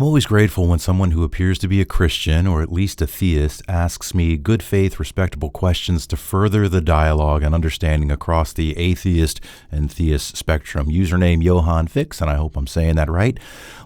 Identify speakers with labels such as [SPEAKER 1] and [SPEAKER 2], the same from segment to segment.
[SPEAKER 1] I'm always grateful when someone who appears to be a Christian, or at least a theist, asks me good faith, respectable questions to further the dialogue and understanding across the atheist and theist spectrum. Username Johann Fix, and I hope I'm saying that right,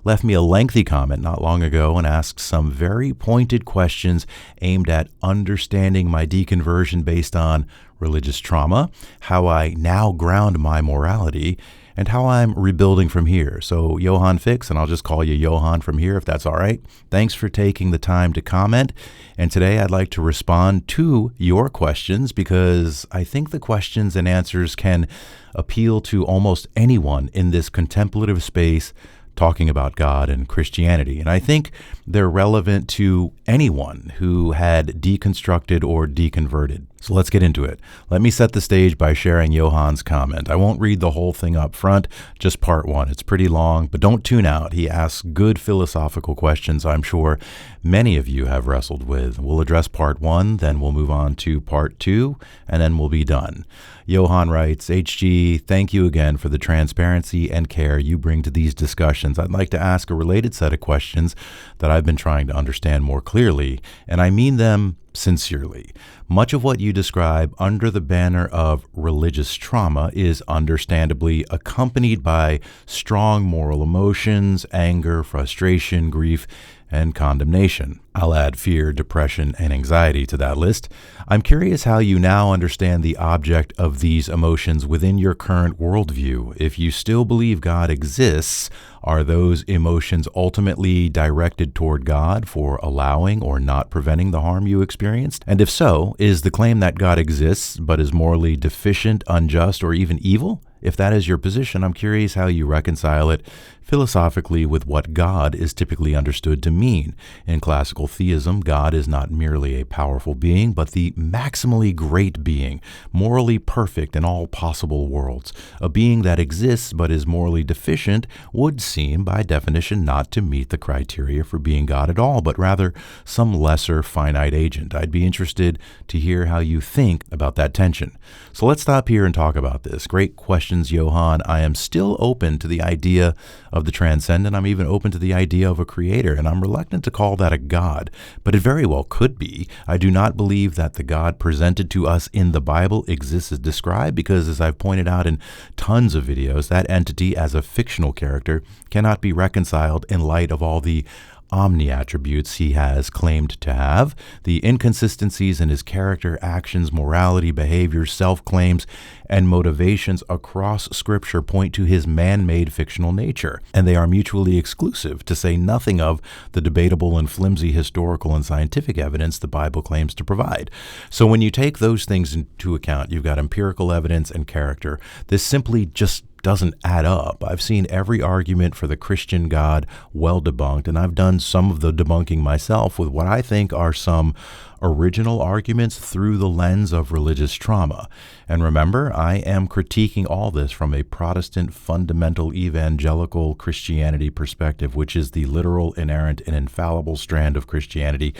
[SPEAKER 1] left me a lengthy comment not long ago and asked some very pointed questions aimed at understanding my deconversion based on religious trauma, how I now ground my morality, and how I'm rebuilding from here. So Johann Fix, and I'll just call you Johann from here if that's all right. Thanks for taking the time to comment. And today I'd like to respond to your questions because I think the questions and answers can appeal to almost anyone in this contemplative space talking about God and Christianity. And I think they're relevant to anyone who had deconstructed or deconverted. So let's get into it. Let me set the stage by sharing Johann's comment. I won't read the whole thing up front, just part one. It's pretty long, but don't tune out. He asks good philosophical questions I'm sure many of you have wrestled with. We'll address part one, then we'll move on to part two, and then we'll be done. Johann writes, HG, thank you again for the transparency and care you bring to these discussions. I'd like to ask a related set of questions that I've been trying to understand more clearly, and I mean them sincerely. Much of what you describe under the banner of religious trauma is understandably accompanied by strong moral emotions, anger, frustration, grief, and condemnation. I'll add fear, depression, and anxiety to that list. I'm curious how you now understand the object of these emotions within your current worldview. If you still believe God exists, are those emotions ultimately directed toward God for allowing or not preventing the harm you experienced? And if so, is the claim that God exists but is morally deficient, unjust, or even evil? If that is your position, I'm curious how you reconcile it philosophically with what God is typically understood to mean. In classical theism, God is not merely a powerful being, but the maximally great being, morally perfect in all possible worlds. A being that exists but is morally deficient would seem, by definition, not to meet the criteria for being God at all, but rather some lesser finite agent. I'd be interested to hear how you think about that tension. So let's stop here and talk about this. Great questions, Johann. I am still open to the idea of the transcendent. I'm even open to the idea of a creator, and I'm reluctant to call that a God, but it very well could be. I do not believe that the God presented to us in the Bible exists as described because, as I've pointed out in tons of videos, that entity as a fictional character cannot be reconciled in light of all the omni-attributes he has claimed to have, the inconsistencies in his character, actions, morality, behavior, self-claims, and motivations across Scripture point to his man-made fictional nature, and they are mutually exclusive, to say nothing of the debatable and flimsy historical and scientific evidence the Bible claims to provide. So when you take those things into account, you've got empirical evidence and character. This simply just doesn't add up. I've seen every argument for the Christian God well debunked, and I've done some of the debunking myself with what I think are some original arguments through the lens of religious trauma. And remember, I am critiquing all this from a Protestant fundamental evangelical Christianity perspective, which is the literal, inerrant, and infallible strand of Christianity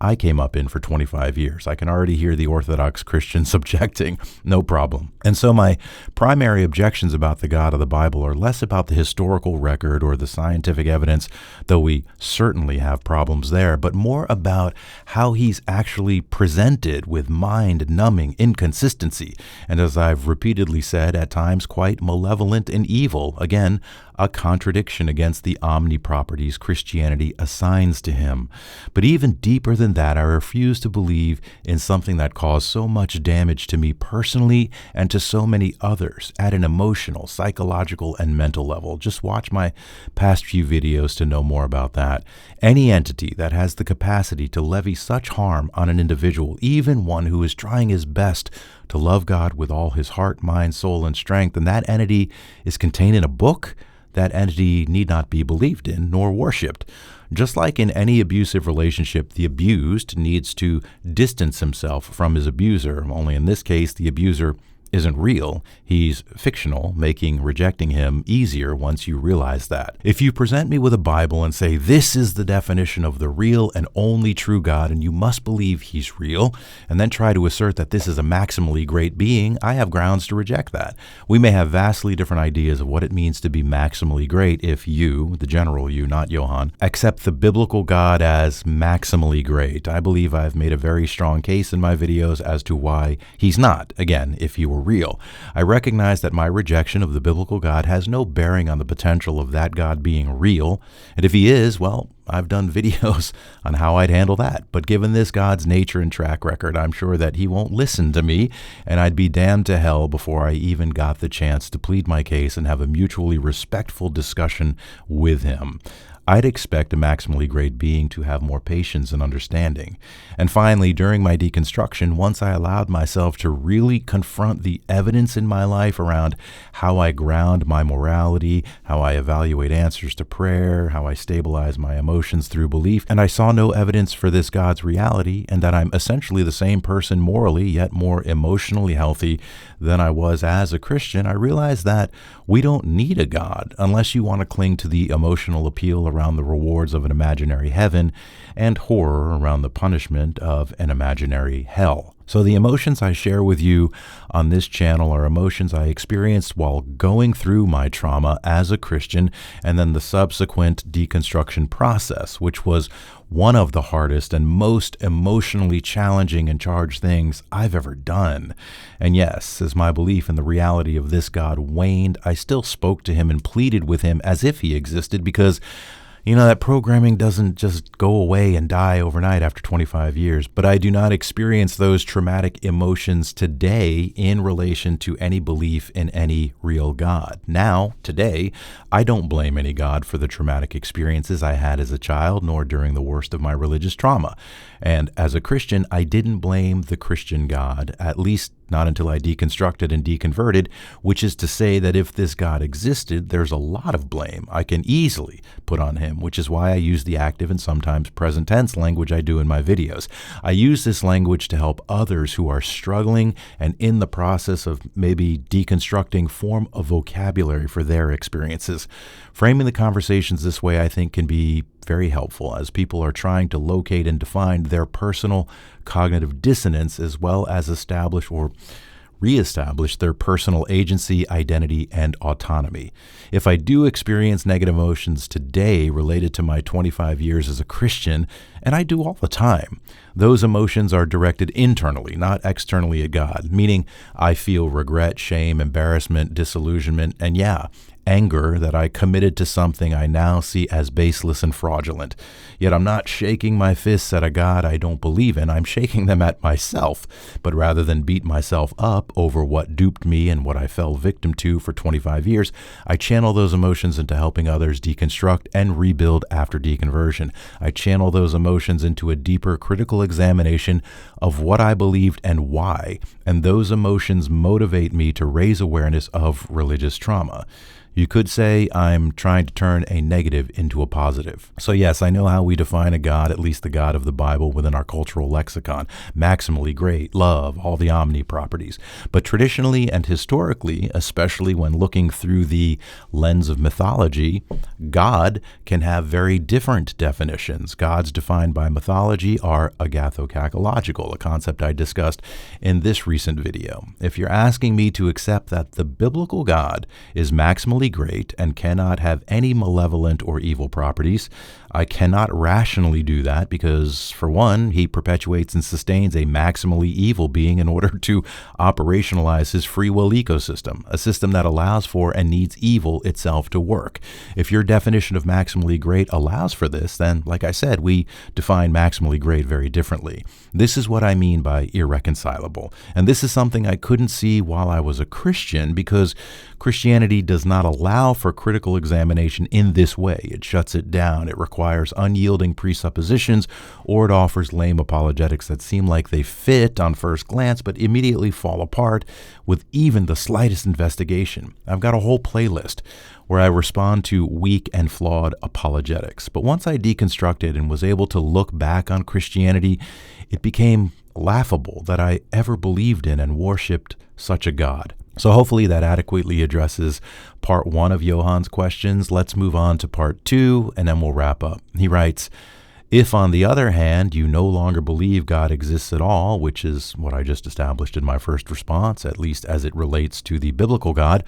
[SPEAKER 1] I came up in for 25 years. I can already hear the Orthodox Christians objecting. No problem. And so my primary objections about the God of the Bible are less about the historical record or the scientific evidence, though we certainly have problems there, but more about how he's actually presented with mind-numbing inconsistency, and as I've repeatedly said, at times quite malevolent and evil. Again, a contradiction against the omni-properties Christianity assigns to him. But even deeper than that, I refuse to believe in something that caused so much damage to me personally and to so many others at an emotional, psychological, and mental level. Just watch my past few videos to know more about that. Any entity that has the capacity to levy such harm on an individual, even one who is trying his best to love God with all his heart, mind, soul, and strength, and that entity is contained in a book, that entity need not be believed in nor worshipped. Just like in any abusive relationship, the abused needs to distance himself from his abuser, only in this case, the abuser isn't real. He's fictional, making rejecting him easier once you realize that. If you present me with a Bible and say, this is the definition of the real and only true God, and you must believe he's real, and then try to assert that this is a maximally great being, I have grounds to reject that. We may have vastly different ideas of what it means to be maximally great if you, the general you, not Johann, accept the biblical God as maximally great. I believe I've made a very strong case in my videos as to why he's not, again, if he were real. I recognize that my rejection of the biblical God has no bearing on the potential of that God being real, and if he is, well, I've done videos on how I'd handle that. But given this God's nature and track record, I'm sure that he won't listen to me, and I'd be damned to hell before I even got the chance to plead my case and have a mutually respectful discussion with him. I'd expect a maximally great being to have more patience and understanding. And finally, during my deconstruction, once I allowed myself to really confront the evidence in my life around how I ground my morality, how I evaluate answers to prayer, how I stabilize my emotions through belief, and I saw no evidence for this God's reality, and that I'm essentially the same person morally, yet more emotionally healthy than I was as a Christian, I realized that we don't need a God unless you want to cling to the emotional appeal around the rewards of an imaginary heaven and horror around the punishment of an imaginary hell. So the emotions I share with you on this channel are emotions I experienced while going through my trauma as a Christian, and then the subsequent deconstruction process, which was one of the hardest and most emotionally challenging and charged things I've ever done. And yes, as my belief in the reality of this God waned, I still spoke to him and pleaded with him as if he existed, because that programming doesn't just go away and die overnight after 25 years, but I do not experience those traumatic emotions today in relation to any belief in any real God. Now, today, I don't blame any God for the traumatic experiences I had as a child, nor during the worst of my religious trauma. And as a Christian, I didn't blame the Christian God, at least not until I deconstructed and deconverted, which is to say that if this God existed, there's a lot of blame I can easily put on him, which is why I use the active and sometimes present tense language I do in my videos. I use this language to help others who are struggling and in the process of maybe deconstructing form a vocabulary for their experiences. Framing the conversations this way, I think, can be very helpful as people are trying to locate and define their personal cognitive dissonance, as well as establish or reestablish their personal agency, identity, and autonomy. If I do experience negative emotions today related to my 25 years as a Christian, and I do all the time, those emotions are directed internally, not externally at God, meaning I feel regret, shame, embarrassment, disillusionment, and anger that I committed to something I now see as baseless and fraudulent. Yet I'm not shaking my fists at a God I don't believe in. I'm shaking them at myself. But rather than beat myself up over what duped me and what I fell victim to for 25 years, I channel those emotions into helping others deconstruct and rebuild after deconversion. I channel those emotions into a deeper critical examination of what I believed and why, and those emotions motivate me to raise awareness of religious trauma. You could say I'm trying to turn a negative into a positive. So yes, I know how we define a God, at least the God of the Bible within our cultural lexicon. Maximally great, love, all the omni properties. But traditionally and historically, especially when looking through the lens of mythology, God can have very different definitions. Gods defined by mythology are agathokakological, a concept I discussed in this recent video. If you're asking me to accept that the biblical God is maximally great and cannot have any malevolent or evil properties, I cannot rationally do that because, for one, he perpetuates and sustains a maximally evil being in order to operationalize his free will ecosystem, a system that allows for and needs evil itself to work. If your definition of maximally great allows for this, then, like I said, we define maximally great very differently. This is what I mean by irreconcilable. And this is something I couldn't see while I was a Christian because Christianity does not allow for critical examination in this way. It shuts it down. It requires unyielding presuppositions, or it offers lame apologetics that seem like they fit on first glance but immediately fall apart with even the slightest investigation. I've got a whole playlist where I respond to weak and flawed apologetics. But once I deconstructed and was able to look back on Christianity, it became laughable that I ever believed in and worshipped such a God. So hopefully that adequately addresses part 1 of Johan's questions. Let's move on to part 2, and then we'll wrap up. He writes, if, on the other hand, you no longer believe God exists at all, which is what I just established in my first response, at least as it relates to the biblical God,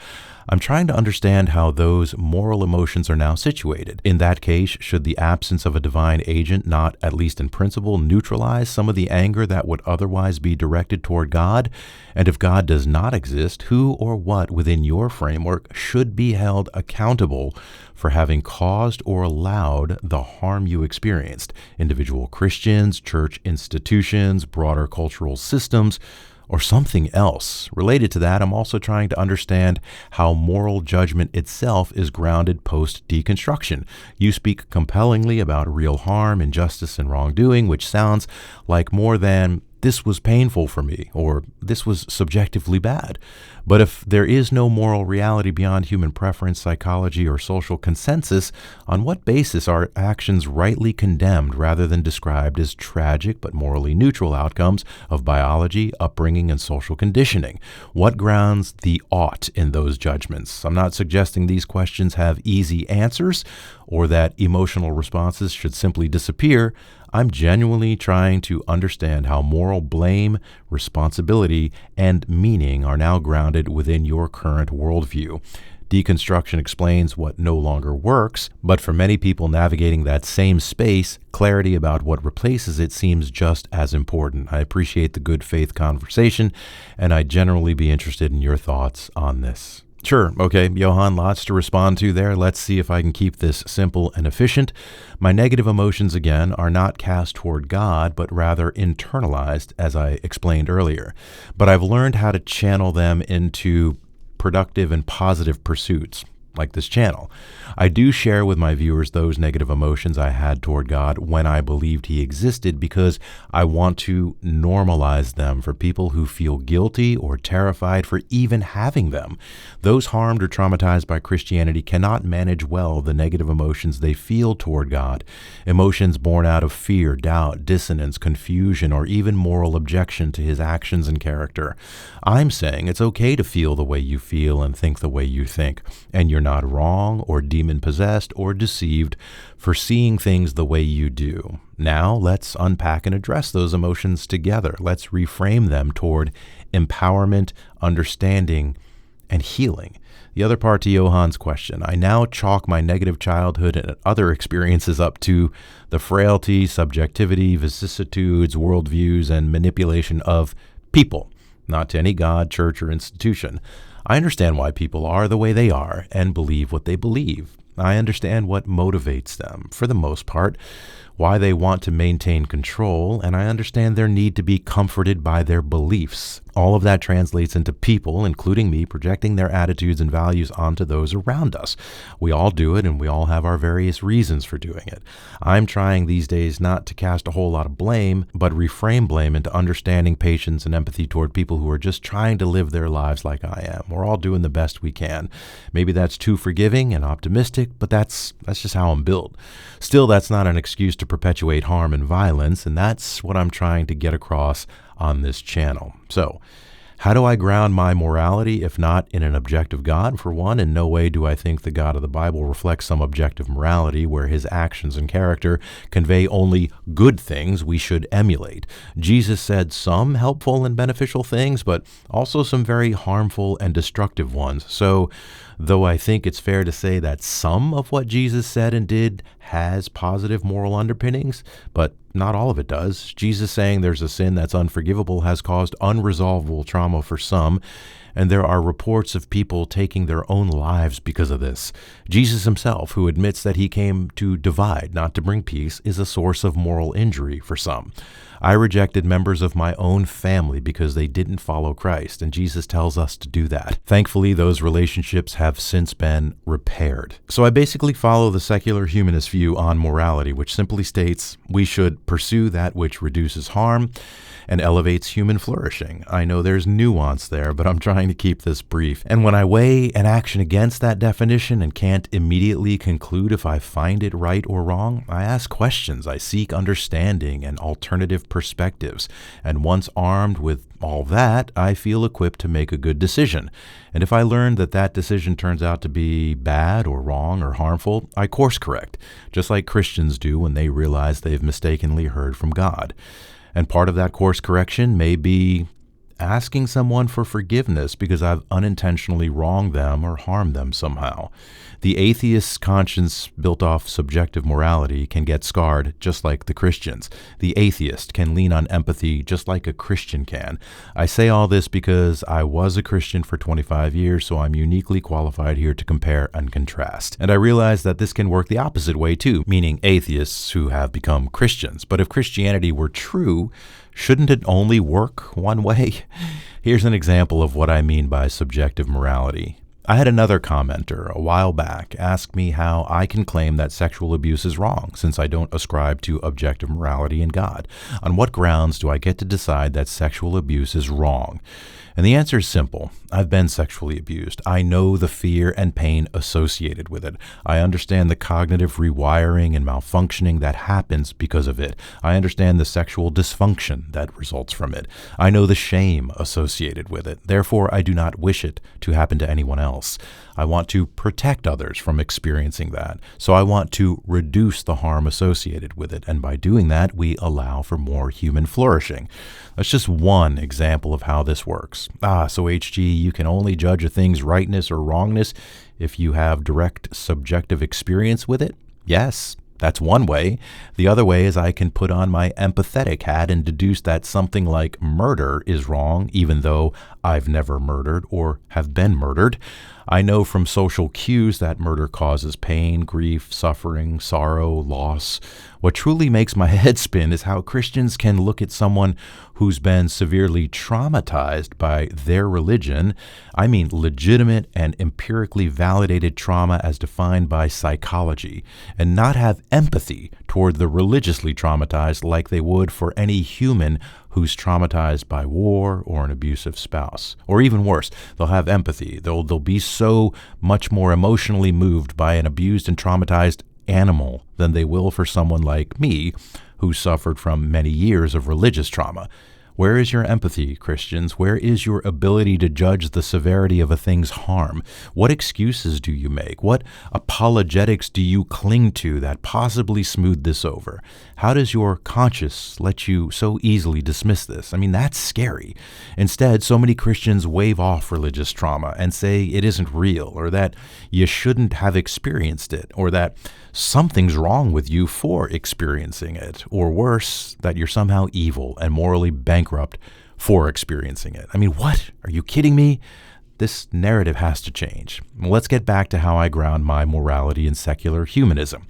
[SPEAKER 1] I'm trying to understand how those moral emotions are now situated. In that case, should the absence of a divine agent not, at least in principle, neutralize some of the anger that would otherwise be directed toward God? And if God does not exist, who or what within your framework should be held accountable for having caused or allowed the harm you experienced? Individual Christians, church institutions, broader cultural systems, or something else? Related to that, I'm also trying to understand how moral judgment itself is grounded post-deconstruction. You speak compellingly about real harm, injustice, and wrongdoing, which sounds like more than this was painful for me, or this was subjectively bad. But if there is no moral reality beyond human preference, psychology, or social consensus, on what basis are actions rightly condemned rather than described as tragic but morally neutral outcomes of biology, upbringing, and social conditioning? What grounds the ought in those judgments? I'm not suggesting these questions have easy answers or that emotional responses should simply disappear. I'm genuinely trying to understand how moral blame, responsibility, and meaning are now grounded within your current worldview. Deconstruction explains what no longer works, but for many people navigating that same space, clarity about what replaces it seems just as important. I appreciate the good faith conversation, and I'd generally be interested in your thoughts on this. Sure. Okay, Johan, lots to respond to there. Let's see if I can keep this simple and efficient. My negative emotions, again, are not cast toward God, but rather internalized, as I explained earlier. But I've learned how to channel them into productive and positive pursuits, like this channel. I do share with my viewers those negative emotions I had toward God when I believed he existed, because I want to normalize them for people who feel guilty or terrified for even having them. Those harmed or traumatized by Christianity cannot manage well the negative emotions they feel toward God, emotions born out of fear, doubt, dissonance, confusion, or even moral objection to his actions and character. I'm saying it's okay to feel the way you feel and think the way you think, and you're not wrong or demon-possessed or deceived for seeing things the way you do. Now, let's unpack and address those emotions together. Let's reframe them toward empowerment, understanding, and healing. The other part to Johan's question, I now chalk my negative childhood and other experiences up to the frailty, subjectivity, vicissitudes, worldviews, and manipulation of people, not to any God, church, or institution. I understand why people are the way they are and believe what they believe. I understand what motivates them, for the most part, why they want to maintain control, and I understand their need to be comforted by their beliefs. All of that translates into people, including me, projecting their attitudes and values onto those around us. We all do it, and we all have our various reasons for doing it. I'm trying these days not to cast a whole lot of blame, but reframe blame into understanding, patience, and empathy toward people who are just trying to live their lives like I am. We're all doing the best we can. Maybe that's too forgiving and optimistic, but that's just how I'm built. Still, that's not an excuse to perpetuate harm and violence, and that's what I'm trying to get across on this channel. So, how do I ground my morality if not in an objective God? For one, in no way do I think the God of the Bible reflects some objective morality where his actions and character convey only good things we should emulate. Jesus said some helpful and beneficial things, but also some very harmful and destructive ones. So, though I think it's fair to say that some of what Jesus said and did has positive moral underpinnings, but not all of it does. Jesus saying there's a sin that's unforgivable has caused unresolvable trauma for some, and there are reports of people taking their own lives because of this. Jesus himself, who admits that he came to divide, not to bring peace, is a source of moral injury for some. I rejected members of my own family because they didn't follow Christ, and Jesus tells us to do that. Thankfully, those relationships have since been repaired. So I basically follow the secular humanist view on morality, which simply states we should pursue that which reduces harm and elevates human flourishing. I know there's nuance there, but I'm trying trying to keep this brief. And when I weigh an action against that definition and can't immediately conclude if I find it right or wrong, I ask questions. I seek understanding and alternative perspectives. And once armed with all that, I feel equipped to make a good decision. And if I learn that that decision turns out to be bad or wrong or harmful, I course correct, just like Christians do when they realize they've mistakenly heard from God. And part of that course correction may be asking someone for forgiveness because I've unintentionally wronged them or harmed them somehow. The atheist's conscience built off subjective morality can get scarred just like the Christian's. The atheist can lean on empathy just like a Christian can. I say all this because I was a Christian for 25 years, so I'm uniquely qualified here to compare and contrast. And I realize that this can work the opposite way too, meaning atheists who have become Christians. But if Christianity were true, shouldn't it only work one way? Here's an example of what I mean by subjective morality. I had another commenter a while back ask me how I can claim that sexual abuse is wrong since I don't ascribe to objective morality in God. On what grounds do I get to decide that sexual abuse is wrong? And the answer is simple. I've been sexually abused. I know the fear and pain associated with it. I understand the cognitive rewiring and malfunctioning that happens because of it. I understand the sexual dysfunction that results from it. I know the shame associated with it. Therefore, I do not wish it to happen to anyone else. I want to protect others from experiencing that. So I want to reduce the harm associated with it. And by doing that, we allow for more human flourishing. That's just one example of how this works. So H.G., you can only judge a thing's rightness or wrongness if you have direct subjective experience with it? Yes. That's one way. The other way is I can put on my empathetic hat and deduce that something like murder is wrong, even though I've never murdered or have been murdered. I know from social cues that murder causes pain, grief, suffering, sorrow, loss. What truly makes my head spin is how Christians can look at someone who's been severely traumatized by their religion, I mean legitimate and empirically validated trauma as defined by psychology, and not have empathy toward the religiously traumatized like they would for any human who's traumatized by war or an abusive spouse. Or even worse, they'll have empathy. They'll be so much more emotionally moved by an abused and traumatized animal than they will for someone like me who suffered from many years of religious trauma. Where is your empathy, Christians? Where is your ability to judge the severity of a thing's harm? What excuses do you make? What apologetics do you cling to that possibly smooth this over? How does your conscience let you so easily dismiss this? I mean, that's scary. Instead, so many Christians wave off religious trauma and say it isn't real, or that you shouldn't have experienced it, or that something's wrong with you for experiencing it, or worse, that you're somehow evil and morally bankrupt for experiencing it. I mean, what? Are you kidding me? This narrative has to change. Let's get back to how I ground my morality in secular humanism.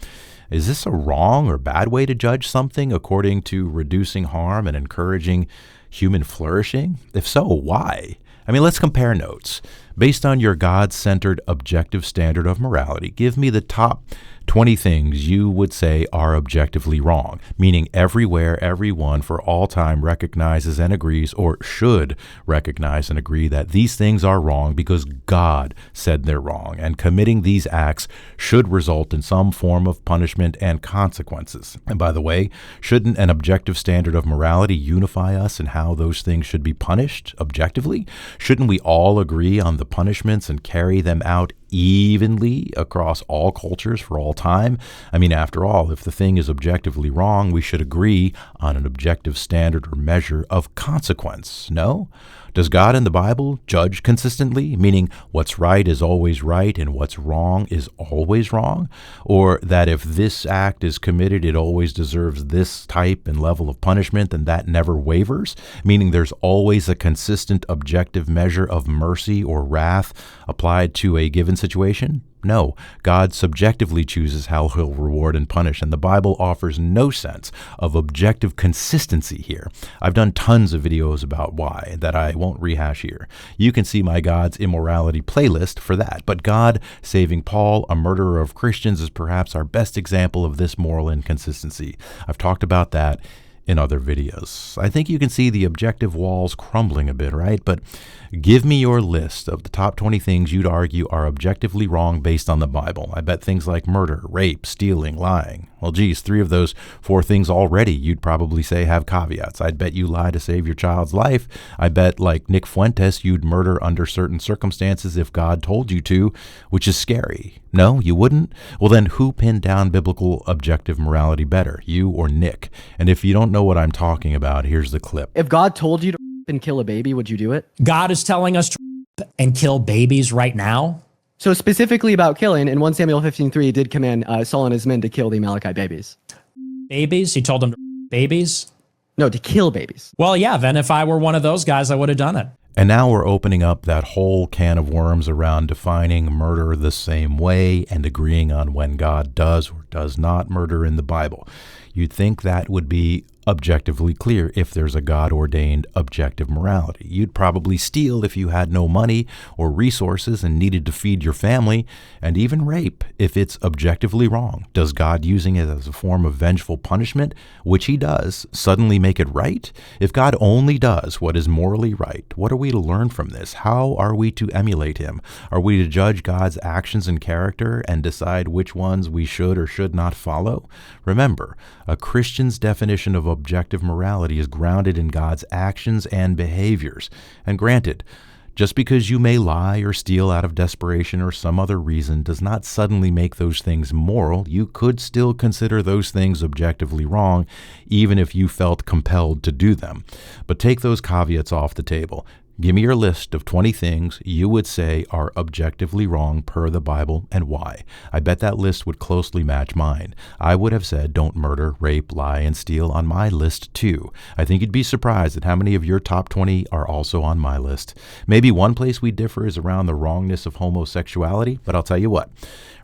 [SPEAKER 1] Is this a wrong or bad way to judge something according to reducing harm and encouraging human flourishing? If so, why? I mean, let's compare notes. Based on your God-centered objective standard of morality, give me the top 20 things you would say are objectively wrong, meaning everywhere, everyone for all time recognizes and agrees, or should recognize and agree that these things are wrong because God said they're wrong, and committing these acts should result in some form of punishment and consequences. And by the way, shouldn't an objective standard of morality unify us in how those things should be punished objectively? Shouldn't we all agree on the punishments and carry them out evenly across all cultures for all time? I mean, after all, if the thing is objectively wrong, we should agree on an objective standard or measure of consequence, no? Does God in the Bible judge consistently, meaning what's right is always right and what's wrong is always wrong? Or that if this act is committed, it always deserves this type and level of punishment and that never wavers, meaning there's always a consistent objective measure of mercy or wrath applied to a given situation? No, God subjectively chooses how he'll reward and punish, and the Bible offers no sense of objective consistency here. I've done tons of videos about why that I won't rehash here. You can see my God's immorality playlist for that, but God saving Paul, a murderer of Christians, is perhaps our best example of this moral inconsistency. I've talked about that in other videos. I think you can see the objective walls crumbling a bit, right? But give me your list of the top 20 things you'd argue are objectively wrong based on the Bible. I bet things like murder, rape, stealing, lying. Well, geez, 3 of those 4 things already you'd probably say have caveats. I'd bet you lie to save your child's life. I bet, like Nick Fuentes, you'd murder under certain circumstances if God told you to, which is scary. No, you wouldn't? Well, then who pinned down biblical objective morality better, you or Nick? And if you don't know what I'm talking about, here's the clip.
[SPEAKER 2] If God told you to and kill a baby, would you do it?
[SPEAKER 3] God is telling us to and kill babies right now.
[SPEAKER 2] So specifically about killing, in 1 Samuel 15:3, he did command Saul and his men to kill the Amalekite babies.
[SPEAKER 3] Babies? He told them to babies?
[SPEAKER 2] No, to kill babies.
[SPEAKER 3] Well, yeah, then if I were one of those guys, I would have done it.
[SPEAKER 1] And now we're opening up that whole can of worms around defining murder the same way and agreeing on when God does or does not murder in the Bible. You'd think that would be objectively clear if there's a God-ordained objective morality. You'd probably steal if you had no money or resources and needed to feed your family, and even rape if it's objectively wrong. Does God using it as a form of vengeful punishment, which he does, suddenly make it right? If God only does what is morally right, what are we to learn from this? How are we to emulate him? Are we to judge God's actions and character and decide which ones we should or should not follow? Remember, a Christian's definition of objective morality is grounded in God's actions and behaviors. And granted, just because you may lie or steal out of desperation or some other reason does not suddenly make those things moral. You could still consider those things objectively wrong, even if you felt compelled to do them. But take those caveats off the table. Give me your list of 20 things you would say are objectively wrong per the Bible and why. I bet that list would closely match mine. I would have said don't murder, rape, lie, and steal on my list too. I think you'd be surprised at how many of your top 20 are also on my list. Maybe one place we differ is around the wrongness of homosexuality, but I'll tell you what.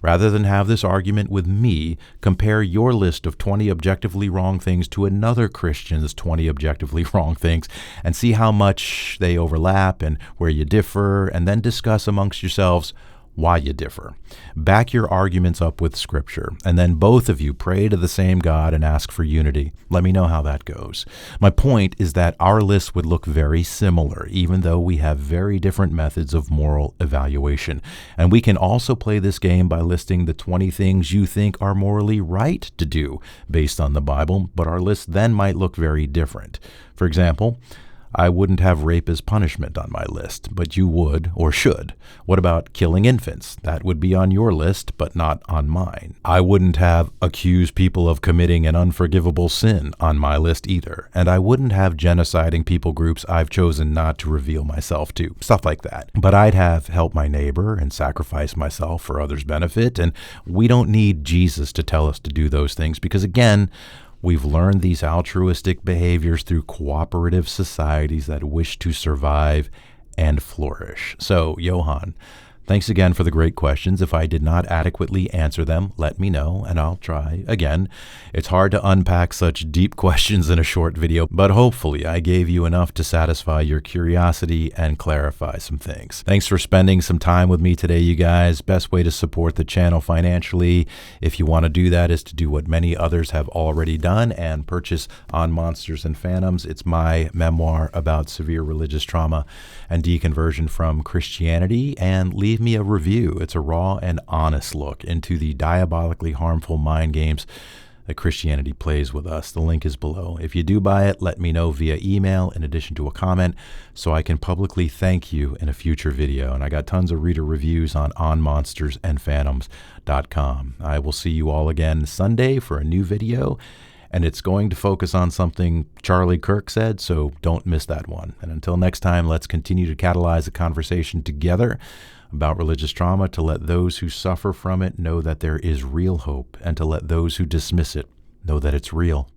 [SPEAKER 1] Rather than have this argument with me, compare your list of 20 objectively wrong things to another Christian's 20 objectively wrong things and see how much they overlap and where you differ, and then discuss amongst yourselves why you differ. Back your arguments up with Scripture, and then both of you pray to the same God and ask for unity. Let me know how that goes. My point is that our list would look very similar, even though we have very different methods of moral evaluation. And we can also play this game by listing the 20 things you think are morally right to do based on the Bible, but our list then might look very different. For example, I wouldn't have rape as punishment on my list, but you would or should. What about killing infants? That would be on your list, but not on mine. I wouldn't have accused people of committing an unforgivable sin on my list either, and I wouldn't have genociding people groups I've chosen not to reveal myself to, stuff like that. But I'd have helped my neighbor and sacrificed myself for others' benefit, and we don't need Jesus to tell us to do those things because, again, we've learned these altruistic behaviors through cooperative societies that wish to survive and flourish. So, Johan, thanks again for the great questions. If I did not adequately answer them, let me know, and I'll try again. It's hard to unpack such deep questions in a short video, but hopefully I gave you enough to satisfy your curiosity and clarify some things. Thanks for spending some time with me today, you guys. Best way to support the channel financially, if you want to do that, is to do what many others have already done and purchase On Monsters and Phantoms. It's my memoir about severe religious trauma and deconversion from Christianity, and leave me a review. It's a raw and honest look into the diabolically harmful mind games that Christianity plays with us. The link is below. If you do buy it, let me know via email in addition to a comment so I can publicly thank you in a future video. And I got tons of reader reviews on onmonstersandphantoms.com. I will see you all again Sunday for a new video, and it's going to focus on something Charlie Kirk said, so don't miss that one. And until next time, let's continue to catalyze a conversation together about religious trauma, to let those who suffer from it know that there is real hope, and to let those who dismiss it know that it's real.